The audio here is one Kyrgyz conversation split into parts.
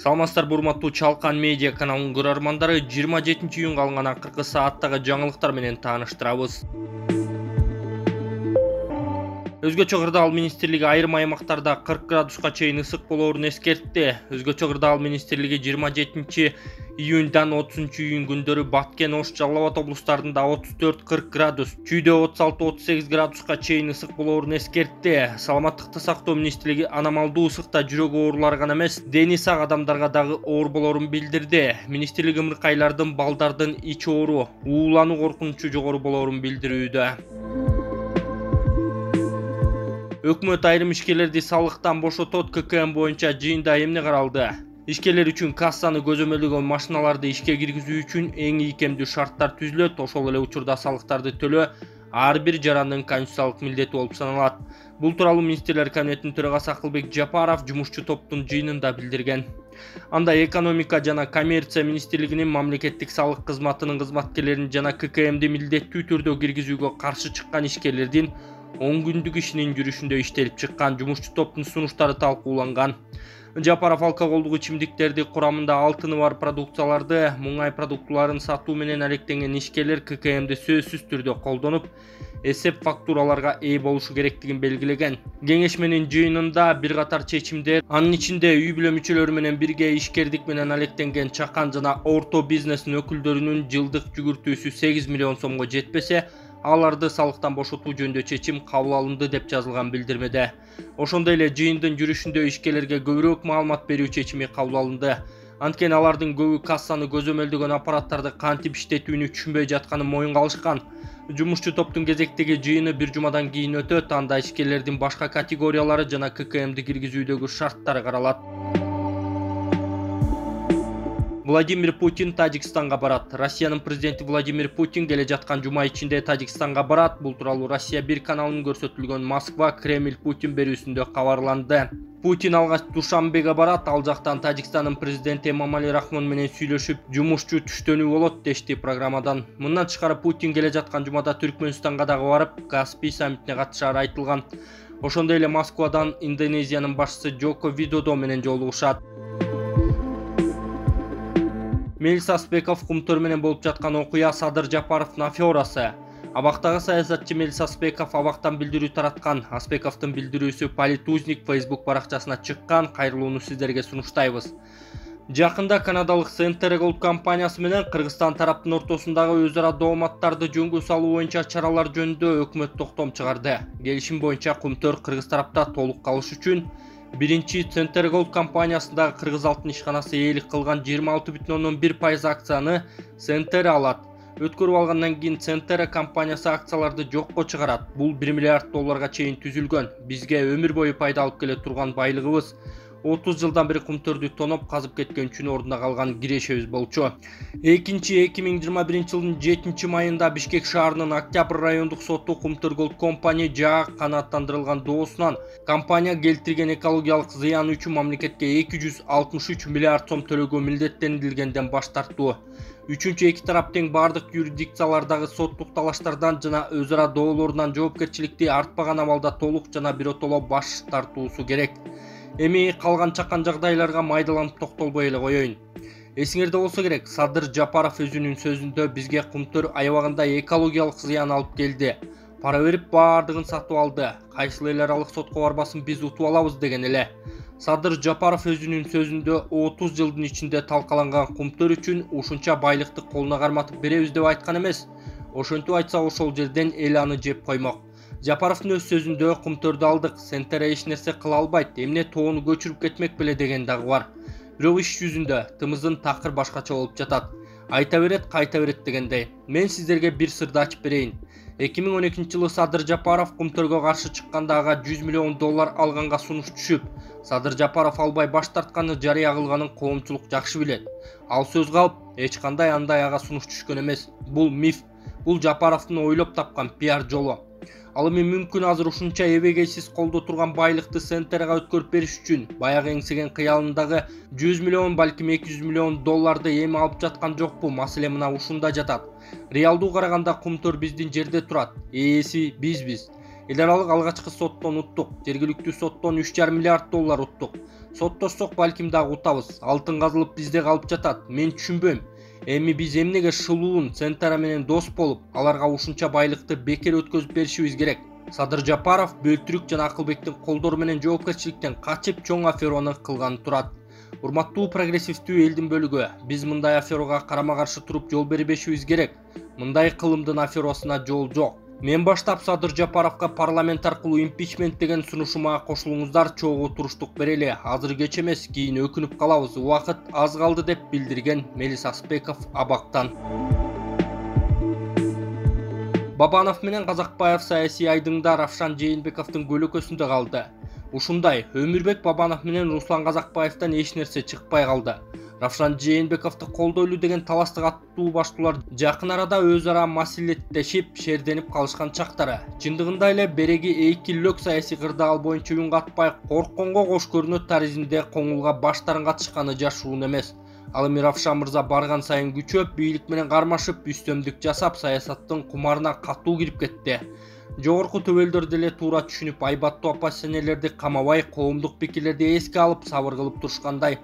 Саламатсыздар урматтуу Чалкан медиа каналынын көрөрмандары, 27-июнга алынган акыркы сааттагы жаңылыктар менен тааныштырабыз. Өзгөчө Кырдаал министрлиги айрым аймактарда 40 градуска чейин ысык болоорун эскертти. Өзгөчө Кырдаал министрлиги 27-июндан 30-июнь күндөрү Баткен, Ош, Жалал Абад облустарында 34-40 градус, чүйдө 36-38 градуска чейин ысык болоорун эскертти. Саламаттыкты сактоо министрлиги аномалдуу ысыкта жүрөк оорулары гана эмес, дени сак адамдарга дагы оор болоорун билдирди. Министрлик ымыркайлардын, балдардын ич оору, уулануу коркунучу жогору болоорун билдирүүдө. Өкмөт айрым ишкерлерди салыктан бошотот. ККМ боюнча жыйында эмне каралды? Ишкерлер үчүн кассаны көзөмөлдөгөн машиналарды ишке киргизүү үчүн эң ийкемдүү шарттар түзүлөт. Ошол эле учурда салыктарды төлөө ар бир жарандын конституциялык милдети болуп саналат. Бул тууралуу министрлер кабинетинин төрагасы Акылбек Жапаров жумушчу топтун жыйынында билдирген. Анда экономика жана коммерция министрлигинин мамлекеттик салык кызматынын кызматкерлерин жана ККМди милдеттүү түрдө киргизүүгө каршы чыккан ишкерлердин 10 күндүк ишинин жүрүшүндө иштелип чыккан жумушчу топтун сунуштары талкууланган. Жапаров алкоголдук ичимдиктерди, курамында алтыны бар продукцияларды, муңай продуктуларын сатуу менен алектенген ишкерлер ККМди сөзсүз түрдө колдонуп, эсеп фактураларга ээ болушу керектигин белгилеген. Кеңешменин жыйынында бир катар чечимдер, анын ичинде үй бүлө мүчөлөрү менен бирге ишкердик менен алектенген чакан жана орто бизнестин өкүлдөрүнүн жылдык жүгүртүүсү 8 миллион сомго жетпесе, аларды салыктан бошотуу жөнүндө чечим кабыл алынды деп жазылган билдирмеде. Ошондой эле жыйындын жүрүшүндө ишкерлерге көбүрөөк маалымат берүү чечими кабыл алынды. Анткени алардын көбү кассаны көзөмөлдөгөн аппараттарды кантип иштетүүнү түшүнбөй жатканын моюнга алышкан. Жумушчу топтун кезектеги жыйыны бир жумадан кийин өтөт. Анда ишкерлердин башка категориялары жана ККМди киргизүүдөгү шарттары каралат. Владимир Путин Тажикстанга барат. Россиянын президенти Владимир Путин келе жаткан жума ичинде Тажикстанга барат. Бул тууралуу Россия 1 каналынын көрсөтүлгөн Москва Кремль Путин берүүсүндө кабарланды. Путин алгач Душанбеге барат. Ал жактан Тажикстандын президенти Эмомали Рахмон менен сүйлөшүп, жумушчу түштөнүү болот дешти программадан. Мындан тышкары Путин келе жаткан жумада Түркмөнстанга дагы барып, Каспий саммитине катышаары айтылган. Ошондой эле Москвадан Индонезиянын башчысы Жоко Видодо менен жолугушат. Мелис Аспеков кумтөр менен болуп жаткан окуя Садыр Жапаровдун аферасы. Абактагы саясатчы Мелис Аспеков абактан билдирүү тараткан. Аспековдун билдирүүсү Политузник Facebook баракчасына чыккан. Кайрылууну сиздерге сунуштайбыз. Жакында канадалык Center Gold компаниясы менен Кыргызстан тараптын ортосундагы өз ара дооматтарды жөнгө салуу боюнча чаралар жөнүндө өкмөт токтом чыгарды. Келишим боюнча кумтөр кыргыз тарапта толук калыш үчүн биринчи Center Gold компаниясындагы кыргыз алтын ишканасы ээлик кылган 26,1% акцияны Center алат. Өткөрүп алгандан кийин Center компаниясы акцияларды жокко чыгарат. Бул 1 миллиард долларга чейин түзүлгөн. Бизге өмүр бою пайда алып келе турган байлыгыбыз 30 жылдан бери кумтөрдү тоноп казып кеткен үчүн ордуна калган кирешебиз болчу. 2021 жылдын 7 майында Бишкек шаарынын Октябрь райондук соту Кумтөр Gold Company жаа канааттандырылган доосунан компания келтирген экологиялык зыян үчүн мамлекетке 263 миллиард сом төлөөгө милдеттенилгенден баш тартуу. Үчүнчү эки тарап тең бардык юрисдикциялардагы соттук талаштардан жана өз ара доолорунан жоопкерчиликти артпаган абалда толук жана биротоло баш тартуусу керек. Эми калган чакан жагдайларга майдаланып токтолбой эле коеюн. Эсиңерде болсо керек, Садыр Жапаров өзүнүн сөзүндө бизге кумтөр аябагында экологиялык зыян алып келди. Пара берип баардыгын сатып алды. Кайсыл эл аралык сотко барбасын биз утуп алабыз деген эле. Садыр Жапаров өзүнүн сөзүндө 30 жылдын ичинде талкаланган кумтөр үчүн ушунча байлыкты колуна карматып беребиз деп айткан эмес. Ошентип айтса ошол жерден эл аны жеп коймок. Жапаровдун өз сөзүндө кумтөрдү алдык, Center эч нерсе кыла албайт, эмне тоону көчүрүп кетмек беле деген дагы бар. Бирок иш жүзүндө тымыздын такыр башкача болуп жатат. Айта берет, кайта берет дегендей. Мен сиздерге бир сырды ачып берейин. 2012 жылы Садыр Жапаров кумтөргө каршы чыкканда ага 100 миллион доллар алганга сунуш түшүп, Садыр Жапаров албай баш тартканды жарыя кылганын коомчулук жакшы билет. Ал сөз калып, эч кандай андай ага сунуш түшкөн эмес. Бул миф. Бул Жапаровдун ойлоп тапкан пиар жолу. Ал эми мүмкүн азыр ушунча эбегейсиз колдо турган байлыкты Центерга өткөрүп бериш үчүн баягы эңсеген кыялындагы 100 миллион, балким 200 миллион долларды эми алып жаткан жокпу? Маселе мына ушунда жатат. Реалдуу караганда кумтөр биздин жерде турат. Ээси бизбиз. Эл аралык алгачкы соттон уттук, жергиликтүү соттон 3,5 миллиард доллар уттук. Соттошсок балким дагы утабыз. Алтын казылып бизде калып жатат. Мен түшүнбөйм. Эми биз эмнеге Шылуун, Центара менен дос болуп, аларга ушунча байлыкты бекер өткөзүп беришибиз керек? Садыр Жапаров Бөлтүрүк жана Акылбектин колдору менен жоопкерчиликтен качып чоң афераны кылган турат. Урматтуу прогрессивдүү элдин бөлүгү, биз мындай аферага карама-каршы туруп жол бербешибиз керек. Мындай кылымдын аферасына жол жок. Мен баштап Садыр Жапаровго парламент аркылуу импичмент деген сунушума кошулуңуздар, чогуу туруштук берели. Азыр кеч эмес, кийин өкүнүп калабыз. Убакыт аз калды деп билдирген Мелис Аспеков Абактан. Бабанов менен Казакбаев саясий айдыңда Равшан Жээнбековдун көлөкөсүндө калды. Ушундай Өмүрбек Бабанов менен Руслан Казакбаевден эч нерсе чыкпай калды. Равшан Жээнбековду колдойлу деген таластык аттуу баштуулар жакын арада өз ара маселеттешип, шерденип калышкан чактары. Чындыгында эле береги эйкиллөк саясий кырдаал боюнча үн катпай, коркконго кош көрүнөт таризмде коңулга баштарын катышканы жашуун эмес. Ал эми Равшан мырза барган сайын күчөп, бийлик менен кармашып, үстөмдүк жасап, саясаттын кумарына катуу кирип кетти. Жогорку төбөлдөр деле туура түшүнүп, айбаттуу оппозиционерлерди камабай, коомдук пикирлерди эске алып, сабыр кылып турушкандай.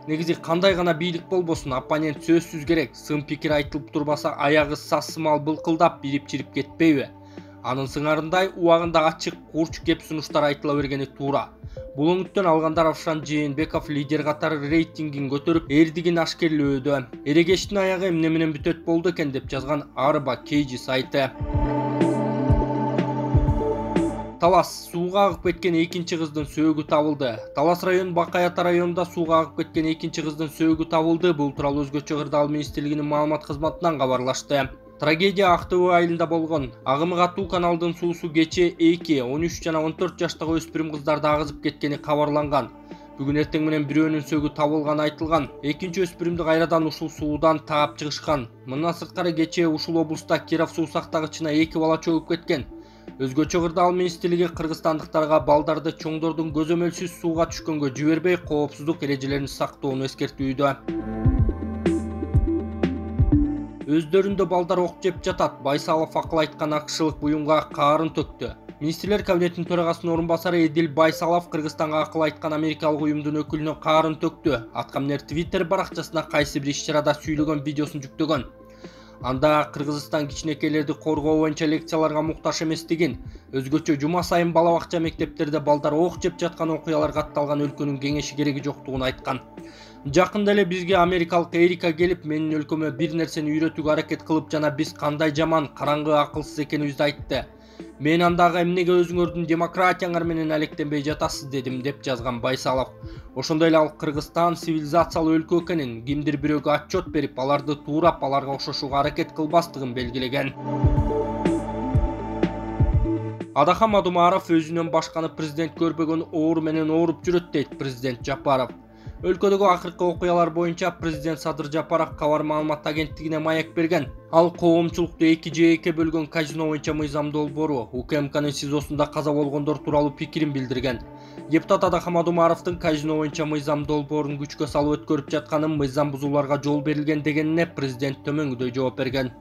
Негизи кандай гана бийлик болбосун, оппонент сөзсүз керек. Сын пикир айтылып турбаса, аягы сасымал былкылдап, бирип-чирип кетпейби? Анын сыңарындай убагында ачык, курч кеп сунуштар айтыла бергени туура. Бул өңүттөн алганда Равшан Жээнбеков лидер катары рейтингин көтөрүп, эрдигин ашкерлөөдө. Эрегештин аягы эмне менен бүтөт болду экен деп жазган Арба Кейжи сайты. Талас сууга агып кеткен экинчи кыздын сөөгү табылды. Талас районунун Бакаята районунда сууга агып кеткен экинчи кыздын сөөгү табылды. Бул тууралуу Өзгөчө кырдаал министрлигинин маалымат кызматынан кабарлашты. Трагедия Актөбө айылында болгон. Агымы катуу каналдын суусу кечээ 2, 13 жана 14 жаштагы өспүрүм кыздарды агызып кеткени кабарланган. Бүгүн эртең менен бирөөнүн сөөгү табылганы айтылган. Экинчи өспүрүмдү кайрадан ушул суудан таап чыгышкан. Мындан сырткары кечээ ушул облуста Киров суу сактагычына 2 бала чөгүп кеткен. Өзгөчө кырдаал министрлиги кыргызстандыктарга балдарды чоңдордун көзөмөлсүз сууга түшкөнгө жибербей, коопсуздук эрежелерин сактоону эскертүүдө. Өздөрүндө балдар ок жеп жатат. Байсалов акыл айткан акшылык буюмга каарын төктү. Министрлер кабинетинин төрагасынын орун басары Эдил Байсалов Кыргызстанга акыл айткан америкалык уюмдун өкүлүнө каарын төктү. Аткамнер Twitter баракчасына кайсы бир иш-чарада сүйлөгөн видеосун жүктөгөн. Анда Кыргызстан кичинекейлерди коргоо боюнча лекцияларга муктаж эместигин, өзгөчө жума сайын бала бакча мектептерде балдар ок жеп жаткан окуялар катталган өлкөнүн кеңеши кереги жоктугун айткан. Жакында эле бизге америкалык Эрика келип, менин өлкөмө бир нерсени үйрөтүүгө аракет кылып, жана биз кандай жаман, караңгы, акылсыз экенибизди айтты. Мен андагы эмнеге өзүңөрдүн демократияңар менен алектенбей жатасыз дедим, деп жазган Байсалов. Ошондой эле ал Кыргызстан цивилизациялуу өлкө экенин, кимдир бирөөгө отчет берип, аларды туурап, аларга окшошууга аракет кылбастыгын белгилеген. Адахам Адумаров өзүнөн башканы президент көрбөгөн оору менен ооруп жүрөт, дейт президент Жапаров. Өлкөдөгү акыркы окуялар боюнча президент Садыр Жапаров кабар маалымат агенттигине маек берген. Ал коомчулукту 2Ж2 бөлгөн казино боюнча мыйзам долбоору УКМКнын СИЗОсунда каза болгондор тууралуу пикирин билдирген. Депутат Адахам Адумаровдун казино боюнча мыйзам долбоорун күчкө салып өткөрүп жатканын, мыйзам бузууларга жол берилген дегенине президент төмөңгүдөй жооп берген.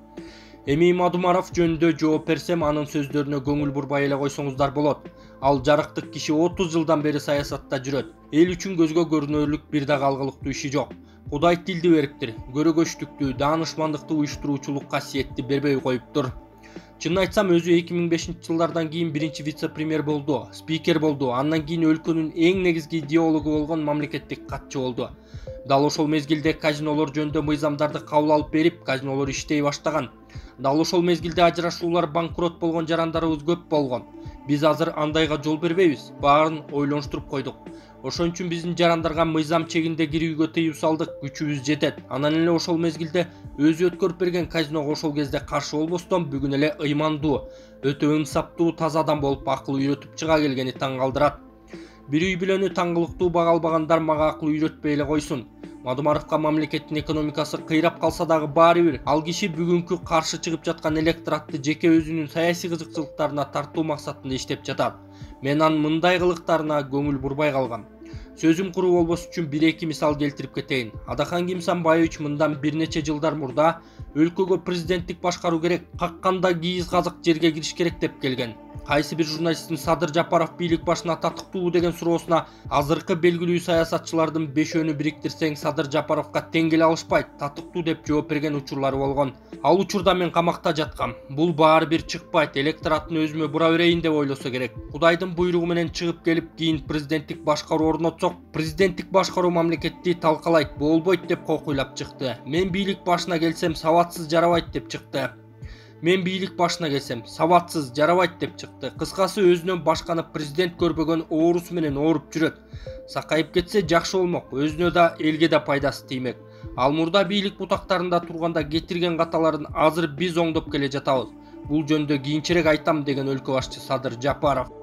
Эми Адумаров жөнүндө жооп берсем, анын сөздөрүнө көңүл бурбай эле койсоңуздар болот. Ал жарыктык киши 30 жылдан бери саясатта жүрөт. Эл үчүн көзгө көрүнөрлүк бир да калгылыктуу иши жок. Кудай тилди бериптир. Көрөгөчтүктү, даанышмандыкты, уюштуруучулук касиетти бербей коюптур. Чынын айтсам, өзү 2005-жылдардан кийин биринчи вице-премьер болду, спикер болду. Андан кийин өлкөнүн эң негизги идеологу болгон мамлекеттик катчы болду. Дал ошол мезгилде казинолор жөнүндө мыйзамдарды кабыл алып берип, казинолор иштей баштаган. Дал ошол мезгилде ажырашуулар, банкрот болгон жарандарыбыз көп болгон. Биз азыр андайга жол бербейбиз. Баарын ойлонуштуруп койдук. Ошон үчүн биздин жарандарга мыйзам чегинде кирүүгө тыюу салдык, күчүбүз жетет. Анан эле ошол мезгилде өзү өткөрүп берген казиного ошол кезде каршы болбостон, бүгүн эле ыймандуу, өтө инсаптуу, таза адам болуп акыл үйрөтүп чыга келгени таң калтырат. Бир үй бүлөнү таңгылыктуу бага албагандар мага акыл үйрөтпөй эле койсун. Адумаровго мамлекеттин экономикасы кыйрап калса дагы баары бир, ал киши бүгүнкү каршы чыгып жаткан электоратты жеке өзүнүн саясий кызыкчылыктарына тартуу максатында иштеп жатат. Мен анын мындай кылыктарына көңүл бурбай калгам. Сөзүм куруу болбош үчүн 1-2 мисал келтирип кетейин. Адахан Кимсанбаевич мындан бир нече жылдар мурда өлкөгө президенттик башкаруу керек, какканда кийиз казык жерге кириш керек деп келген. Кайсы бир журналисттин Садыр Жапаров бийлик башына татыктуу деген суроосуна азыркы белгилүү саясатчылардын бешөөнү бириктирсең Садыр Жапаровго тең келе алышпайт, татыктуу деп жооп берген учурлары болгон. Ал учурда мен камакта жаткам. Бул баары бир чыкпайт, электоратын өзүмө бура берейин деп ойлосо керек. Кудайдын буйругу менен чыгып келип, кийин президенттик башкаруу орнотсок, президенттик башкаруу мамлекетти талкалайт, болбойт деп кокуйлап чыкты. Мен бийлик башына келсем сабатсыз жарабайт деп чыкты. Кыскасы өзүнөн башканы президент көрбөгөн оорусу менен ооруп жүрөт. Сакайып кетсе жакшы болмок, өзүнө да элге да пайдасы тиймек. Ал мурда бийлик бутактарында турганда кетирген каталарын азыр биз оңдоп келе жатабыз. Бул жөнүндө кийинчерээк айтам деген өлкө башчы Садыр Жапаров.